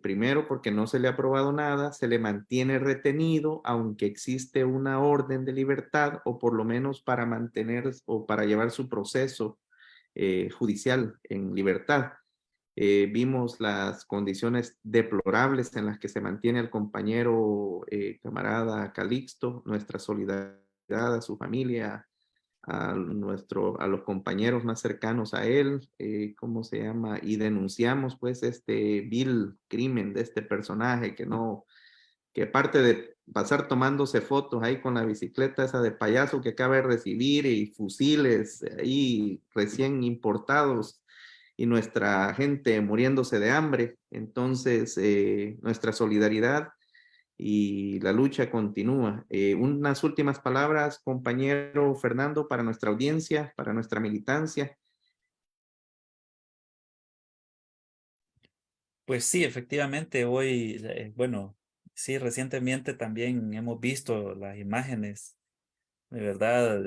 S2: primero porque no se le ha probado nada, se le mantiene retenido, aunque existe una orden de libertad, o por lo menos para mantener o para llevar su proceso judicial en libertad. Vimos las condiciones deplorables en las que se mantiene el compañero camarada Calixto, nuestra solidaridad a su familia, a los compañeros más cercanos a él, ¿cómo se llama? Y denunciamos pues este vil crimen de este personaje que aparte de pasar tomándose fotos ahí con la bicicleta esa de payaso que acaba de recibir y fusiles ahí recién importados y nuestra gente muriéndose de hambre, entonces nuestra solidaridad y la lucha continúa. Unas últimas palabras, compañero Fernando, para nuestra audiencia, para nuestra militancia.
S4: Pues sí, efectivamente, hoy, bueno, sí, recientemente también hemos visto las imágenes, de verdad,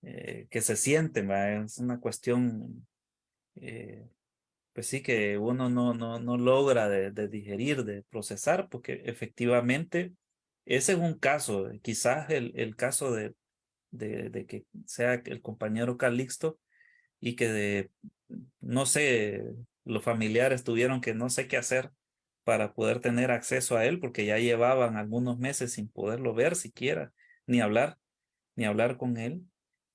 S4: que se sienten, ¿va? Es una cuestión, eh, pues sí, que uno no logra de digerir, de procesar, porque efectivamente ese es un caso, quizás el caso de que sea el compañero Calixto y que no sé, los familiares tuvieron que no sé qué hacer para poder tener acceso a él, porque ya llevaban algunos meses sin poderlo ver siquiera, ni hablar con él,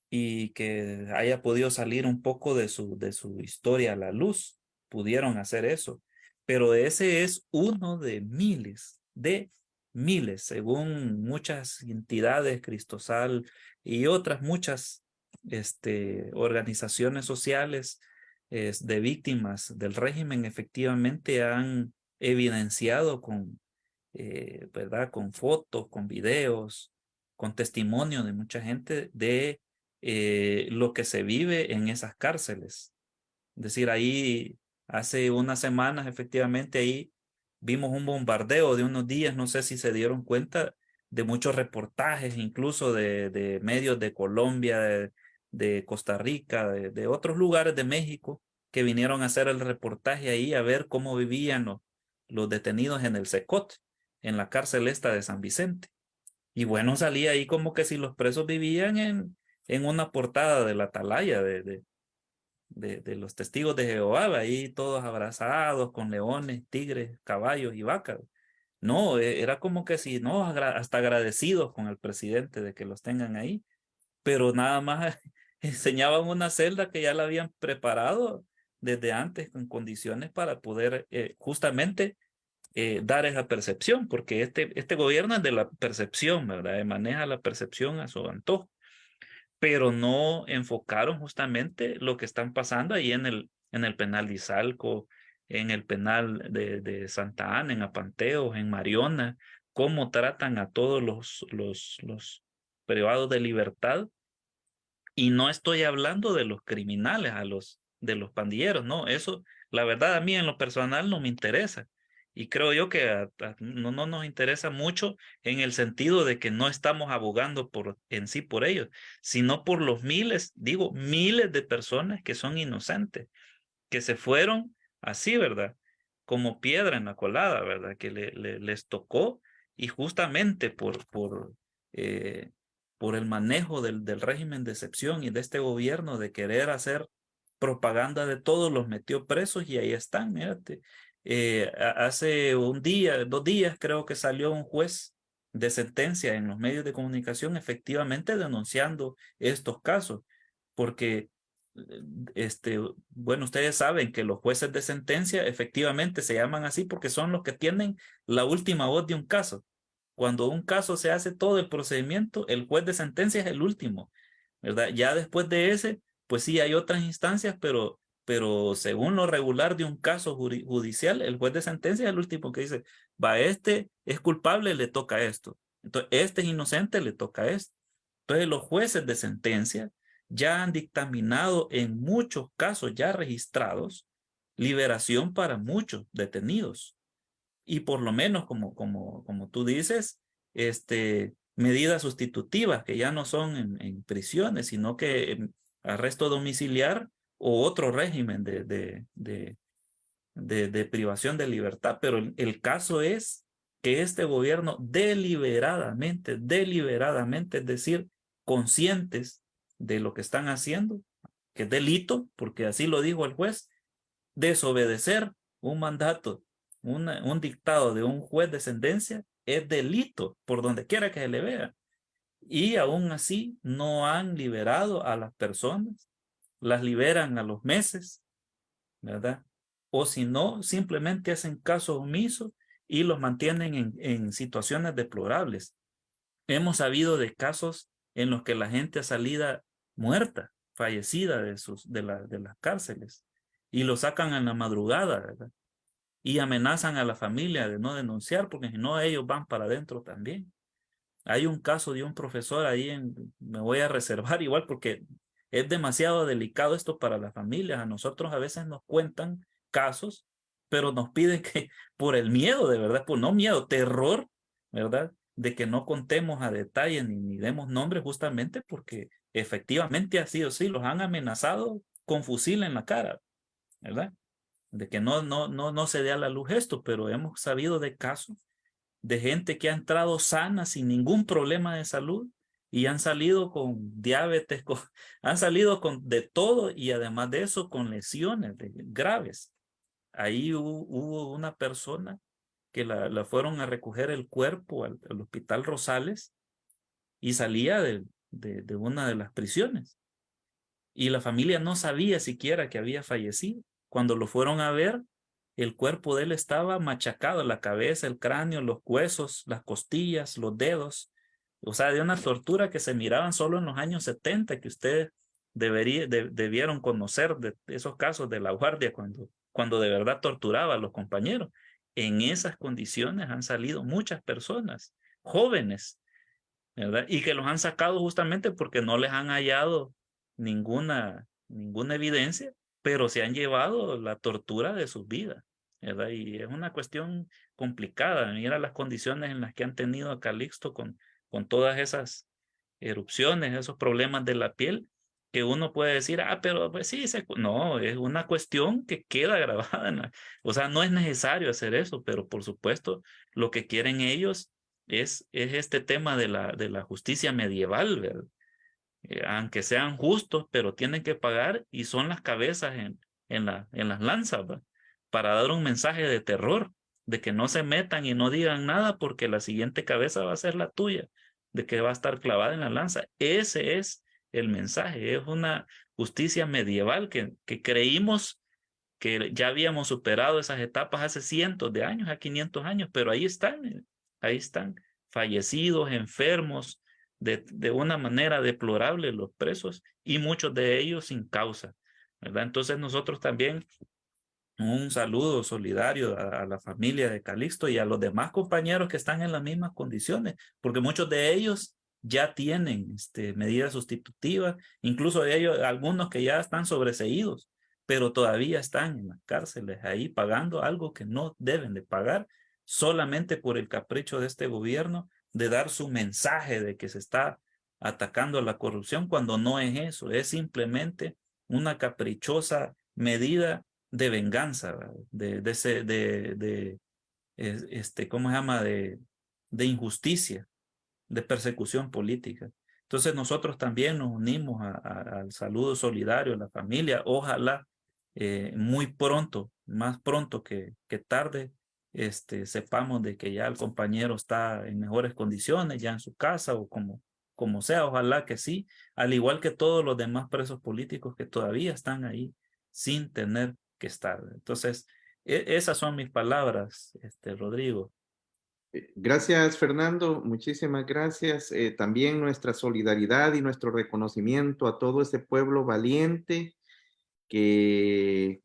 S4: y que haya podido salir un poco de su historia a la luz. Pudieron hacer eso. Pero ese es uno de miles, según muchas entidades, Cristosal y otras muchas organizaciones sociales de víctimas del régimen, efectivamente han evidenciado ¿verdad? Con fotos, con videos, con testimonio de mucha gente de lo que se vive en esas cárceles. Es decir, ahí hace unas semanas efectivamente ahí vimos un bombardeo de unos días, no sé si se dieron cuenta de muchos reportajes, incluso de medios de Colombia, de Costa Rica, de otros lugares de México, que vinieron a hacer el reportaje ahí a ver cómo vivían los detenidos en el Secot, en la cárcel esta de San Vicente. Y bueno, salía ahí como que si los presos vivían en una portada de la atalaya de los testigos de Jehová, ahí todos abrazados con leones, tigres, caballos y vacas. No, era como que si, no, hasta agradecidos con el presidente de que los tengan ahí, pero nada más enseñaban una celda que ya la habían preparado desde antes con condiciones para poder justamente dar esa percepción, porque este gobierno es de la percepción, ¿verdad? Maneja la percepción a su antojo, pero no enfocaron justamente lo que están pasando ahí en el penal de Izalco, en el penal de Santa Ana, en Apanteos, en Mariona, cómo tratan a todos los privados de libertad. Y no estoy hablando de los criminales, de los pandilleros, no, eso, la verdad a mí en lo personal no me interesa. Y creo yo que no nos interesa mucho en el sentido de que no estamos abogando en sí por ellos, sino por los miles, digo, miles de personas que son inocentes, que se fueron así, ¿verdad? Como piedra en la colada, ¿verdad? Que les tocó y justamente por el manejo del régimen de excepción y de este gobierno de querer hacer propaganda de todos, los metió presos y ahí están, mírate. Hace un día, 2 días creo que salió un juez de sentencia en los medios de comunicación efectivamente denunciando estos casos, porque bueno, ustedes saben que los jueces de sentencia efectivamente se llaman así porque son los que tienen la última voz de un caso. Cuando un caso se hace todo el procedimiento, el juez de sentencia es el último, ¿verdad? Ya después de ese, pues sí hay otras instancias, pero según lo regular de un caso judicial, el juez de sentencia es el último que dice, va, este es culpable, le toca esto. Entonces, este es inocente, le toca esto. Entonces, los jueces de sentencia ya han dictaminado en muchos casos ya registrados liberación para muchos detenidos. Y por lo menos, como tú dices, medidas sustitutivas que ya no son en prisiones, sino que en arresto domiciliar o otro régimen de privación de libertad. Pero el caso es que este gobierno deliberadamente, es decir, conscientes de lo que están haciendo, que es delito, porque así lo dijo el juez, desobedecer un mandato, un dictado de un juez de sentencia es delito por donde quiera que se le vea. Y aún así no han liberado a las personas, las liberan a los meses, ¿verdad? O si no, simplemente hacen caso omiso y los mantienen en situaciones deplorables. Hemos sabido de casos en los que la gente ha salido muerta, fallecida de las cárceles y lo sacan en la madrugada, ¿verdad? Y amenazan a la familia de no denunciar porque si no ellos van para adentro también. Hay un caso de un profesor ahí, me voy a reservar igual porque es demasiado delicado esto para las familias. A nosotros a veces nos cuentan casos, pero nos piden que por el miedo, de verdad, pues no miedo, terror, ¿verdad? De que no contemos a detalle ni demos nombres justamente porque efectivamente ha sido así, los han amenazado con fusil en la cara, ¿verdad? De que no se dé a la luz esto, pero hemos sabido de casos de gente que ha entrado sana sin ningún problema de salud y han salido con diabetes, han salido con de todo y además de eso con lesiones graves. Ahí hubo una persona que la fueron a recoger el cuerpo al Hospital Rosales y salía de una de las prisiones. Y la familia no sabía siquiera que había fallecido. Cuando lo fueron a ver, el cuerpo de él estaba machacado, la cabeza, el cráneo, los huesos, las costillas, los dedos. O sea, de una tortura que se miraban solo en los años 70, que ustedes debieron conocer de esos casos de la guardia cuando de verdad torturaba a los compañeros. En esas condiciones han salido muchas personas, jóvenes, ¿verdad? Y que los han sacado justamente porque no les han hallado ninguna evidencia, pero se han llevado la tortura de sus vidas, ¿verdad? Y es una cuestión complicada. Mira las condiciones en las que han tenido a Calixto con todas esas erupciones, esos problemas de la piel, que uno puede decir, pero pues sí, no, es una cuestión que queda grabada o sea, no es necesario hacer eso, pero por supuesto, lo que quieren ellos es este tema de la justicia medieval, ¿verdad? Aunque sean justos, pero tienen que pagar y son las cabezas en las lanzas, ¿verdad? Para dar un mensaje de terror, de que no se metan y no digan nada porque la siguiente cabeza va a ser la tuya, de que va a estar clavada en la lanza. Ese es el mensaje, es una justicia medieval que creímos que ya habíamos superado esas etapas hace cientos de años, a 500 años, pero ahí están, fallecidos, enfermos, de una manera deplorable los presos y muchos de ellos sin causa, ¿verdad? Entonces nosotros también un saludo solidario a la familia de Calixto y a los demás compañeros que están en las mismas condiciones, porque muchos de ellos ya tienen medidas sustitutivas, incluso de ellos, algunos que ya están sobreseídos, pero todavía están en las cárceles ahí pagando algo que no deben de pagar solamente por el capricho de este gobierno de dar su mensaje de que se está atacando la corrupción, cuando no es eso, es simplemente una caprichosa medida de venganza, ¿cómo se llama? De injusticia, de persecución política. Entonces nosotros también nos unimos al saludo solidario a la familia. Ojalá muy pronto, más pronto que tarde, sepamos de que ya el compañero está en mejores condiciones, ya en su casa o como sea, ojalá que sí, al igual que todos los demás presos políticos que todavía están ahí sin tener que estar. Entonces, esas son mis palabras, Rodrigo.
S2: Gracias, Fernando. Muchísimas gracias. También nuestra solidaridad y nuestro reconocimiento a todo ese pueblo valiente que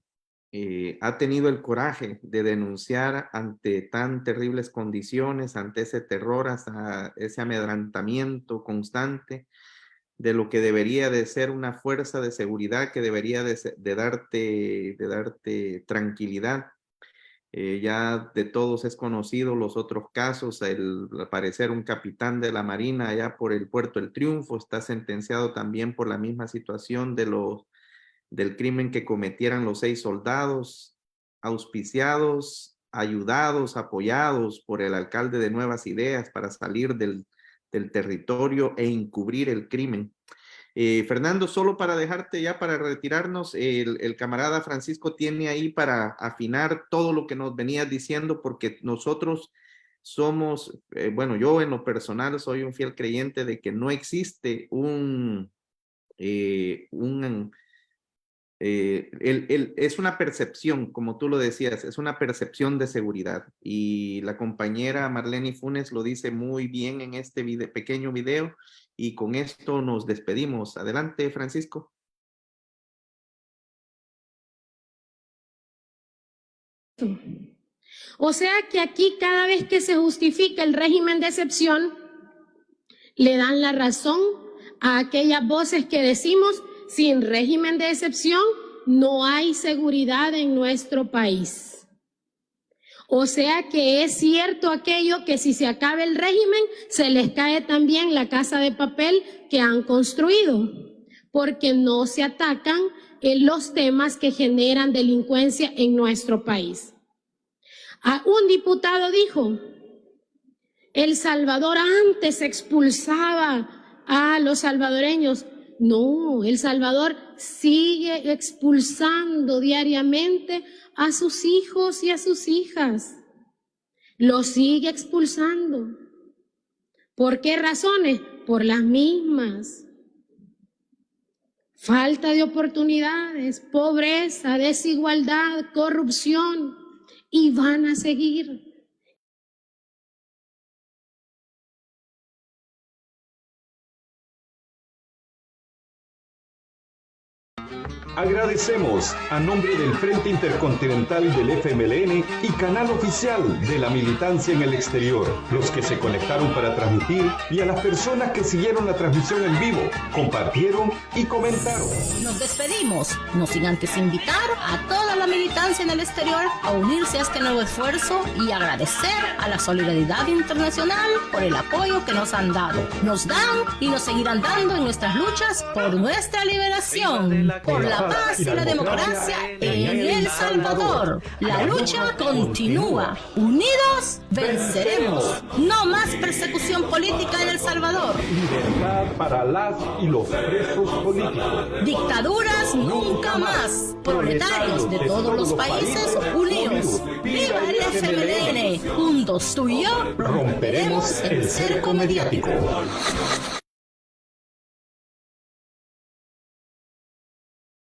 S2: ha tenido el coraje de denunciar ante tan terribles condiciones, ante ese terror, hasta ese amedrantamiento constante de lo que debería de ser una fuerza de seguridad que debería de darte tranquilidad. Ya de todos es conocido los otros casos, al parecer un capitán de la Marina allá por el Puerto del Triunfo está sentenciado también por la misma situación del crimen que cometieran los 6 soldados, auspiciados, ayudados, apoyados por el alcalde de Nuevas Ideas para salir del territorio e encubrir el crimen. Fernando, solo para dejarte ya para retirarnos, el camarada Francisco tiene ahí para afinar todo lo que nos venías diciendo, porque nosotros somos, bueno, yo en lo personal soy un fiel creyente de que no existe es una percepción, como tú lo decías, es una percepción de seguridad, y la compañera Marlene Funes lo dice muy bien en este pequeño video, y con esto nos despedimos. Adelante, Francisco.
S7: O sea que aquí cada vez que se justifica el régimen de excepción, le dan la razón a aquellas voces que decimos: sin régimen de excepción no hay seguridad en nuestro país. O sea que es cierto aquello que si se acaba el régimen, se les cae también la casa de papel que han construido, porque no se atacan en los temas que generan delincuencia en nuestro país. Un diputado dijo: El Salvador antes expulsaba a los salvadoreños. No, El Salvador sigue expulsando diariamente a sus hijos y a sus hijas. Los sigue expulsando. ¿Por qué razones? Por las mismas. Falta de oportunidades, pobreza, desigualdad, corrupción, y van a seguir.
S8: Agradecemos a nombre del Frente Intercontinental del FMLN y canal oficial de la militancia en el exterior, los que se conectaron para transmitir, y a las personas que siguieron la transmisión en vivo, compartieron y comentaron.
S9: Nos despedimos, no sin antes invitar a toda la militancia en el exterior a unirse a este nuevo esfuerzo y agradecer a la solidaridad internacional por el apoyo que nos han dado. Nos dan y nos seguirán dando en nuestras luchas por nuestra liberación, por la paz y la democracia en El Salvador. La lucha continúa. Unidos venceremos. No más persecución política en El Salvador.
S8: Libertad para las y los presos políticos.
S9: Dictaduras nunca más. Proletarios de todos los países unidos. ¡Viva el FMLN! Juntos tú y yo romperemos el cerco mediático.